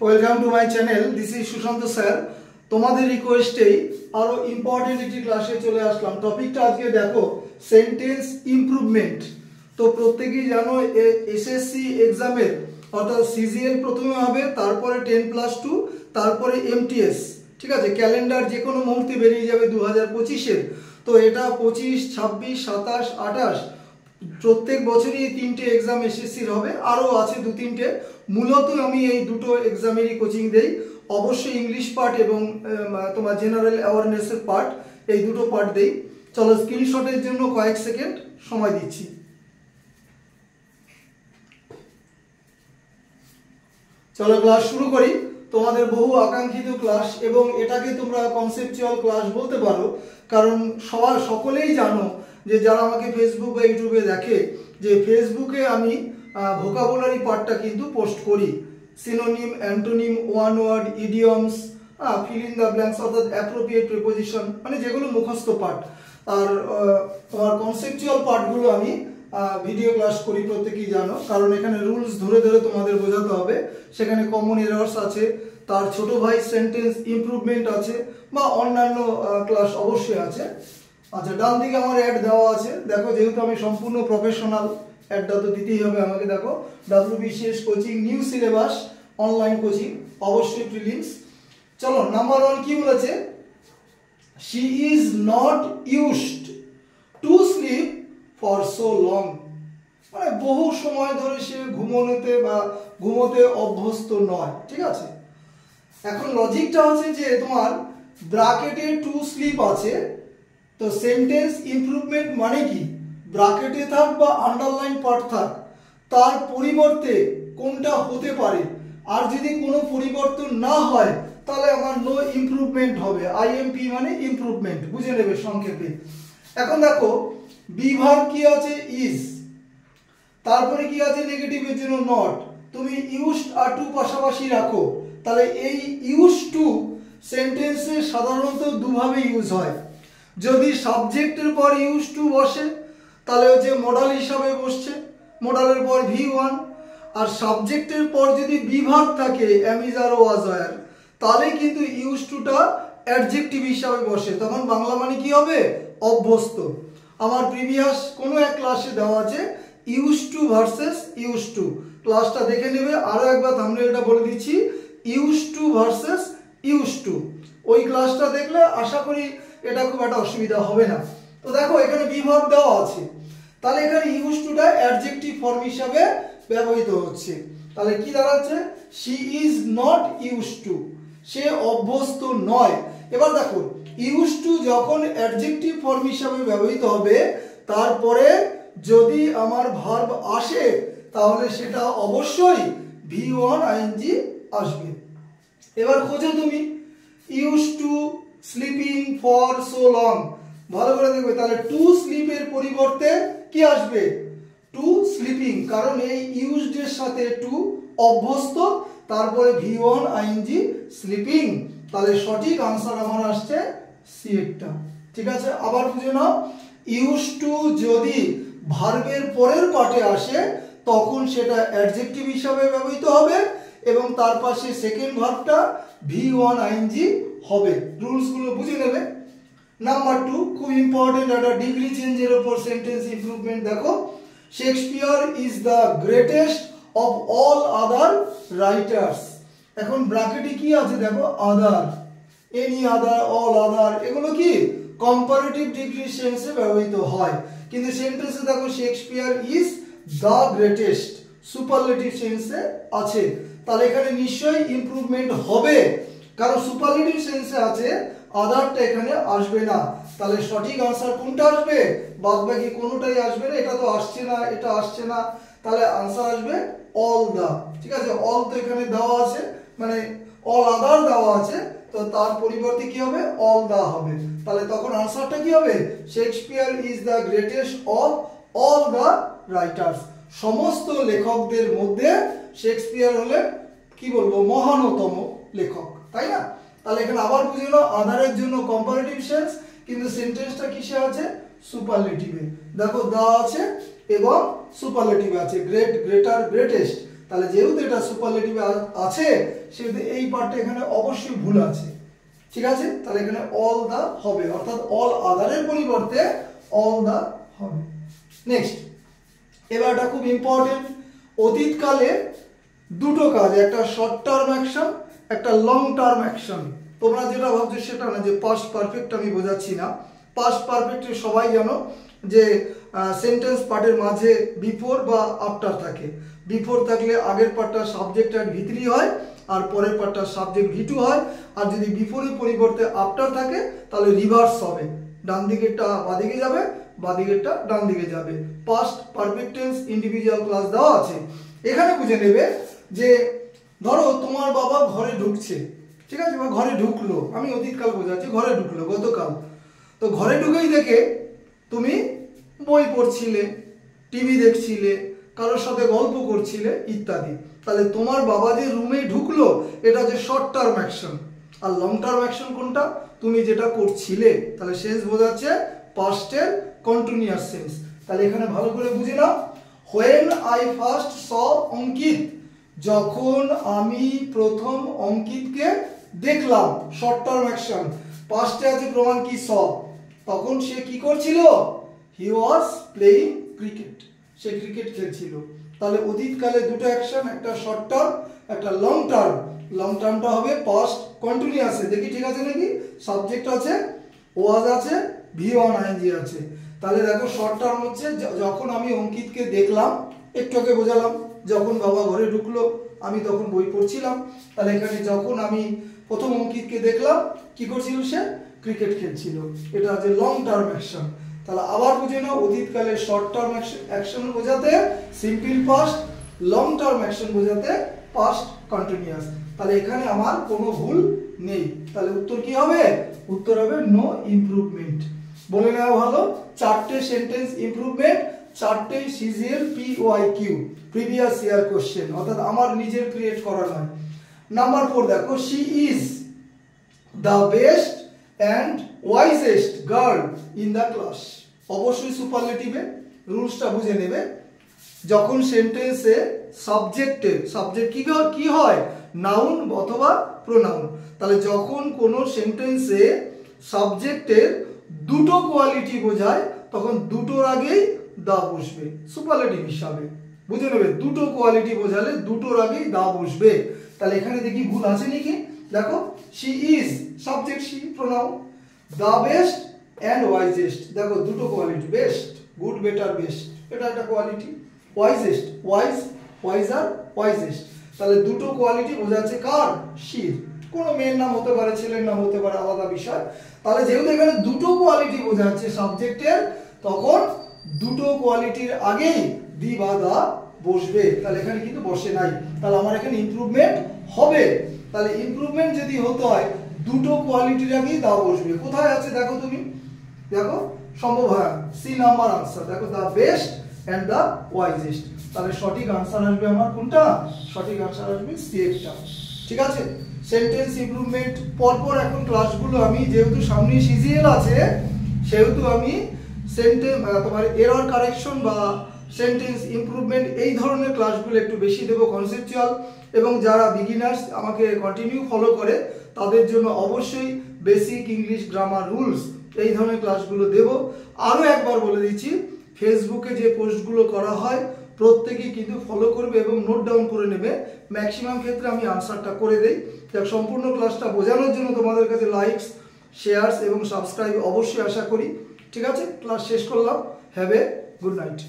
Welcome to my channel. This is Sushant sir. তোমাদের রিকোয়েস্টেই আরো important একটি ক্লাসে চলে আসলাম। টপিকটা আজকে দেখো সেন্টেন্স ইমপ্রুভমেন্ট। তো প্রত্যেকেই জানো এসএসসি এক্সামের অর্থাৎ সিজিএল প্রথমে হবে, তারপরে 10+2, তারপরে এমটিএস। ঠিক আছে, ক্যালেন্ডার যে কোনো মুহূর্তে বেরিয়ে যাবে 2025-এর। তো এটা 25, 26, 27, 28 প্রত্যেক বছরই এই তিনটে এক্সাম এসএসসির হবে, আরও আছে দু তিনটে। মূলত আমি এই দুটো এক্সামেরই কোচিং দেই, অবশ্যই ইংলিশ পার্ট এবং তোমার জেনারেল অ্যাওয়ারনেসের পার্ট, এই দুটো পার্ট দেই। চলো স্ক্রিনশটের জন্য কয়েক সেকেন্ড সময় দিচ্ছি। চলো ক্লাস শুরু করি। তোমাদের বহু আকাঙ্ক্ষিত ক্লাস, এবং এটাকে তোমরা কনসেপচুয়াল ক্লাস বলতে পারো, কারণ সকলেই জানো যে যারা আমাকে ফেসবুক বা ইউটিউবে দেখে যে ফেসবুকে আমি ভোকাবুলারি পার্টটা কিন্তু পোস্ট করি। Synonym, antonym, one word, idioms, fill in the blanks অর্থাৎ অ্যাপ্রোপ্রিয়েট প্রিপোজিশন, মানে যেগুলো মুখস্থ পার্ট। আর তোমার কনসেপচুয়াল পার্টগুলো আমি ভিডিও ক্লাস করি, প্রত্যেকেই জানো, কারণ এখানে রুলস ধরে ধরে তোমাদের বোঝাতে হবে। সেখানে কমন এরর্স আছে, তার ছোট ভাই সেন্টেন্স ইমপ্রুভমেন্ট আছে, বা অন্যান্য ক্লাস অবশ্যই আছে। আচ্ছা, ডান দিকে আমার অ্যাড দেওয়া আছে, দেখো, যেহেতু আমি সম্পূর্ণ প্রফেশনাল, অ্যাডটা তো দিতেই হবে আমাকে। দেখো, WBCS coaching, new syllabus, online coaching, অবশ্যই প্রিলিমস। চলো, নাম্বার 1 কি বলেছে? She is not used to sleep for so long, মানে বহু সময় ধরে সে ঘুমোতে অভ্যস্ত নয়। ঠিক আছে, এখন লজিকটা হচ্ছে যে তোমার ব্র্যাকেটে টু স্লিপ আছে, তো সেন্টেন্স ইমপ্রুভমেন্ট মানে কি? ব্র্যাকেটে থাক বা আন্ডারলাইন পার্ট থাক, তার পরিবর্তে কোনটা হতে পারে। আর যদি কোনো পরিবর্তন না হয় তাহলে আমার নো ইমপ্রুভমেন্ট হবে। আইএমপি মানে ইমপ্রুভমেন্ট, বুঝে নেবে সংক্ষেপে। এখন দেখো, বি ভার্ব কি আছে? ইজ, তারপরে কি আছে? নেগেটিভের জন্য নট। তুমি ইউজড আর টু পাশাপাশি রাখো, তাহলে এই ইউজ টু সেন্টেন্সে সাধারণত দুভাবে ইউজ হয়। যদি সাবজেক্টের পর ইউজ টু বসে তাহলে হচ্ছে মডাল হিসাবে বসছে, মডালের পর V1। আর সাবজেক্টের পর যদি বি ভার্ব থাকে, am, is, are, was, were, তাহলে কিন্তু ইউজ টুটা অ্যাডজেক্টিভ হিসাবে বসে। তখন বাংলা মানে কি হবে? অভ্যস্ত। আমার প্রিভিয়াস কোনো এক ক্লাসে দেওয়া আছে use to versus use to, ক্লাসটা দেখে নেবে। আরও একবার থাম্বনেলটা বলে দিচ্ছি, use to versus use to. ওই ক্লাসটা দেখলে আশা করি এটা খুব একটা অসুবিধা হবে না। তো দেখো, এখানে বি ভার্ব দেওয়া আছে, তাহলে এখানে ইউজ টুটা অ্যাডজেক্টিভ ফর্ম হিসাবে ব্যবহৃত হচ্ছে। তাহলে কি দাঁড়াচ্ছে? She is not use to, সে অভ্যস্ত নয়। এবার দেখো, ইউজ টু যখন অ্যাডজেক্টিভ ফর্ম হিসাবে ব্যবহৃত হবে, তারপরে যদি আমার ভার্ব আসে তাহলে সেটা অবশ্যই V1 ING আসবে। এবার খোঁজো তুমি use to sleeping for so long, ভালো করে দেখবে, তাহলে টু স্লিপের পরিবর্তে কি আসবে? টু স্লিপিং, কারণ এই ইউজড এর সাথে টু অভ্যস্ত, তারপরে V1 ING স্লিপিং। তাহলে সঠিক আনসার আমার আসছে সি এরটা। ঠিক আছে, আবার বুঝে নাও, ইউজ টু যদি ভার্বের পরের পার্টে আসে তখন সেটা অ্যাডজেক্টিভ হিসাবে ব্যবহৃত হবে, এবং তার পাশে সেকেন্ড ভার্বটা V1 ING হবে। রুলসগুলো বুঝে নেবে। নাম্বার 2 খুব ইম্পর্টেন্ট, একটা ডিগ্রি চেঞ্জের উপর সেন্টেন্স ইমপ্রুভমেন্ট। দেখো, Shakespeare is the greatest of all other writers. এখন ব্র্যাকেটে কি আছে? দেখো, আদার, এনি আদার, অল আদার, এগুলো কি কম্পারেটিভ ডিগ্রি সেন্সে ব্যবহৃত হয়। কিন্তু সেন্টেন্সে দেখো Shakespeare is the greatest superlative সেন্সে আছে, তাহলে এখানে নিশ্চয়ই ইমপ্রুভমেন্ট হবে, কারণ সুপারলেটিভ সেন্সে আছে, আদারটা এখানে আসবে না। তাহলে সঠিক আনসার কোনটা আসবে? বাদবাকি কোনোটাই আসবে না। এটা তো আসছে না, এটা আসছে না, তাহলে আনসার আসবে অল দা। ঠিক আছে, অল তো এখানে দেওয়া আছে, মানে অল আদার দেওয়া আছে, তো তার পরিবর্তে কি হবে? অল দা হবে। তাহলে তখন আনসারটা কি হবে? Shakespeare is the greatest of all the writers. সমস্ত লেখকদের মধ্যে শেক্সপিয়ার হলে কি বলবো? মহানতম লেখক, তাই না? তাহলে এখানে আবার বুঝে নাও, আদারের জন্য কম্পারেটিভ সেন্স, কিন্তু সেন্টেন্সটা কিসে আছে? সুপারলেটিভে। দেখো, দা আছে এবং সুপারলেটিভ আছে, গ্রেট, গ্রেটার, গ্রেটেস্ট। তাহলে যেহেতু এটা সুপারলেটিভ আছে সেহেতু এই পার্টটা এখানে অবশ্যই ভুল আছে, ঠিক আছে। তাহলে এখানে অল দা হবে, অর্থাৎ অল আদারের পরিবর্তে অল দা হবে। নেক্সট, এবার এটা খুব ইম্পর্টেন্ট, অতীতকালে দুটো কাজ, একটা শর্ট টার্ম অ্যাকশন, একটা লং টার্ম অ্যাকশন। তোমরা যেটা ভাবছো সেটা না যে পাস্ট পারফেক্ট আমি বোঝাচ্ছি না। পাস্ট পারফেক্টে সবাই জানো যে সেন্টেন্স পার্টের মাঝে বিফোর বা আফটার থাকে। বিফোর থাকলে আগের পার্টটা সাবজেক্ট অ্যাড ভি3 হয় আর পরের পার্টটা সাবজেক্ট ভি2 হয়। আর যদি বিফোরের পরিবর্তে আফটার থাকে তাহলে রিভার্স হবে, ডান দিকেরটা বাদিকে যাবে, বাদিকেরটা ডান দিকে যাবে। Past perfect tense individual class দেওয়া আছে। এখানে বুঝে নেবে যে ধরো তোমার বাবা ঘরে ঢুকছে, ঠিক আছে, বা ঘরে ঢুকলো, আমি অতীতকাল বোঝাচ্ছি, ঘরে ঢুকলো গতকাল। তো ঘরে ঢুকেই দেখে তুমি বই পড়ছিলে, টিভি দেখছিলে, কারোর সাথে গল্প করছিলে ইত্যাদি। তাহলে তোমার বাবা যে রুমে ঢুকলো এটা হচ্ছে শর্ট টার্ম অ্যাকশন। আর লং টার্ম অ্যাকশন কোনটা? তুমি যেটা করছিলে। তাহলে শেষ বোঝাচ্ছে পাস্টের কন্টিনিউয়াস সেন্স। তাহলে এখানে ভালো করে বুঝে নাও, হোয়েন আই ফার্স্ট স অঙ্কিত, যখন আমি প্রথম অঙ্কিতকে দেখলাম, শর্ট টার্ম অ্যাকশন। পাস্টে আছে প্রমাণ কি স, তখন সে কি করছিল? হি ওয়াজ প্লেইং ক্রিকেট, সে ক্রিকেট খেলছিল। তাহলে অতীতকালে দুটো অ্যাকশন, একটা শর্ট টার্ম একটা লং টার্ম। লং টার্মটা হবে পাস্ট কন্টিনিউয়াসে, দেখি ঠিক আছে নাকি? সাবজেক্ট আছে, ওয়াজ আছে, ভি1 আইএনজি আছে। তাহলে দেখো শর্ট টার্ম হচ্ছে যখন আমি অঙ্কিতকে দেখলাম, একটু আগে বোঝালাম যখন বাবা ঘরে ঢুকলো আমি তখন বই পড়ছিলাম। তাহলে এখানে যখন আমি প্রথম অঙ্কিতকে দেখলাম কি করছিল? সে ক্রিকেট খেলছিল। এটা হচ্ছে লং টার্ম অ্যাকশন। তাহলে আবার বুঝে নাও, অতীতকালে শর্ট টার্ম অ্যাকশন বোঝাতে simple past, long term action বোঝাতে পাস্ট কন্টিনিউয়াস। তাহলে এখানে আমার কোনো ভুল নেই। তাহলে উত্তর কি হবে? উত্তর হবে নো ইমপ্রুভমেন্ট। বলে নেওয়া ভালো, চারটে সেন্টেন্স ইমপ্রুভমেন্ট, চারটে CGL PYQ, previous year question, অর্থাৎ আমার নিজের ক্রিয়েট করা নয়। নাম্বার 4 দেখো, she is the best and wisest girl in the class. অবশ্যই সুপারলেটিভে, রুলসটা বুঝে নেবে। যখন সেন্টেন্সে সাবজেক্টের সাবজেক্ট কি হয়? নাউন অথবা প্রোনাউন। তাহলে যখন কোনো সেন্টেন্সে সাবজেক্টের দুটো কোয়ালিটি বোঝায় তখন দুটোর আগেই দা বসবে সুপারলেটিভ হিসাবে, বুঝে নেবে। দুটো কোয়ালিটি বোঝালে দুটোর আগেই দা বসবে। তাহলে এখানে দেখি ভুল আছে নাকি? দেখো, she is subject, she pronoun, the best and wisest, দেখো দুটো quality, best good better best, এটা একটা quality. Wisest wise wiser wisest, তাহলে দুটো কোয়ালিটি বোঝাচ্ছে কার? শির। কোনো মেয়ের নাম হতে পারে, ছেলের নাম হতে পারে, আলাদা বিষয়। তাহলে যেহেতু এখানে দুটো কোয়ালিটি বোঝাচ্ছে সাবজেক্টের, তখন দুটো কোয়ালিটির আগেই দি বা দা বসবে। তাহলে এখানে কিন্তু বসে নাই, তাহলে আমার এখানে ইমপ্রুভমেন্ট হবে। তাহলে ইমপ্রুভমেন্ট যদি হতে হয় দুটো কোয়ালিটির আগেই দা বসবে। কোথায় আছে দেখো, তুমি দেখো, সম্ভব হয় সি নাম্বার আনসার। দেখো, the best and the wisest. তাহলে সঠিক আনসার আসবে আমার কোনটা? সঠিক আনসার আসবে সি একটা, ঠিক আছে। সেন্টেন্স ইমপ্রুভমেন্ট পরপর এখন ক্লাসগুলো আমি যেহেতু সামনে সিজিএল আছে সেহেতু আমি সেন্টেন্স তোমার এরর কারেকশন বা সেন্টেন্স ইমপ্রুভমেন্ট এই ধরনের ক্লাসগুলো একটু বেশি দেবো, কনসেপচুয়াল। এবং যারা বিগিনার্স আমাকে কন্টিনিউ ফলো করে তাদের জন্য অবশ্যই বেসিক ইংলিশ গ্রামার রুলস এই ধরনের ক্লাসগুলো দেব। আরও একবার বলে দিচ্ছি, ফেসবুকে যে পোস্টগুলো করা হয় প্রত্যেকেই কিন্তু ফলো করবে এবং নোট ডাউন করে নেবে। ম্যাক্সিমাম ক্ষেত্রে আমি আনসারটা করে দেই। সম্পূর্ণ ক্লাসটা বোঝানোর জন্য তোমাদের কাছে লাইকস, শেয়ারস এবং সাবস্ক্রাইব অবশ্যই আশা করি। ঠিক আছে, ক্লাস শেষ করলাম। Have a good night.